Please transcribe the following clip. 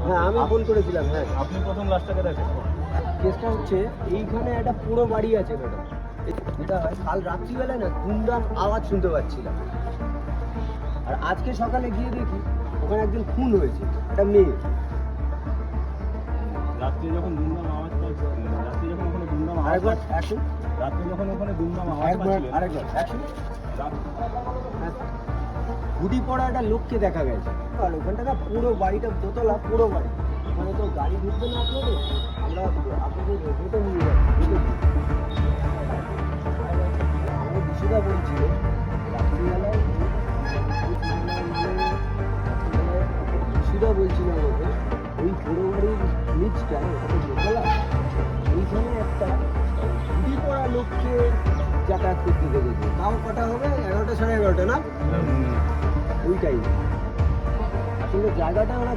হ্যাঁ আমি ফোন করেছিলাম। হ্যাঁ আপনি প্রথম লাশটাকে দেখেন? কেসটা হচ্ছে এইখানে একটা পুরো বাড়ি আছে ম্যাডাম। এটা হয় কাল রাত্রিবেলায় না দুমদাম আওয়াজ শুনতে পাচ্ছিলাম। আর আজকে সকালে গিয়ে দেখি ওখানে একজন খুন হয়েছে, একটা মেয়ে। রাত্রে যখন দুমদাম আওয়াজ পাচ্ছেন, রাত্রে যখন ওখানে দুমদাম আওয়াজ আরেকবার পাচ্ছেন, অ্যাকশন, রাত্রে যখন ওখানে দুমদাম আওয়াজ একবার পাচ্ছিলেন, আরেকবার অ্যাকশন। রাত- হুডি পড়া একটা লোককে দেখা গেছে। আর ওখানটা না পুরো বাড়িটা দোতলা, পুরো বাড়ি। মানে তো গাড়ি ঢুকবে না আপনাদের, আমরা আপনাদের হেঁটে নিয়ে যাচ্ছি। আমার বিশুদা বলছিল রাত্রিবেলায় বিশুদা বলছিল আমাকে ওই পুরো বাড়ির নিচটায় ওখানে দোতলা, ওইখানে একটা হুডি পড়া লোককে যাতায়াত করতে দেখেছে। তাও কটা হবে, 11টা সাড়ে 11টা না, ওই টাইম। আসলে জায়গাটা ওরা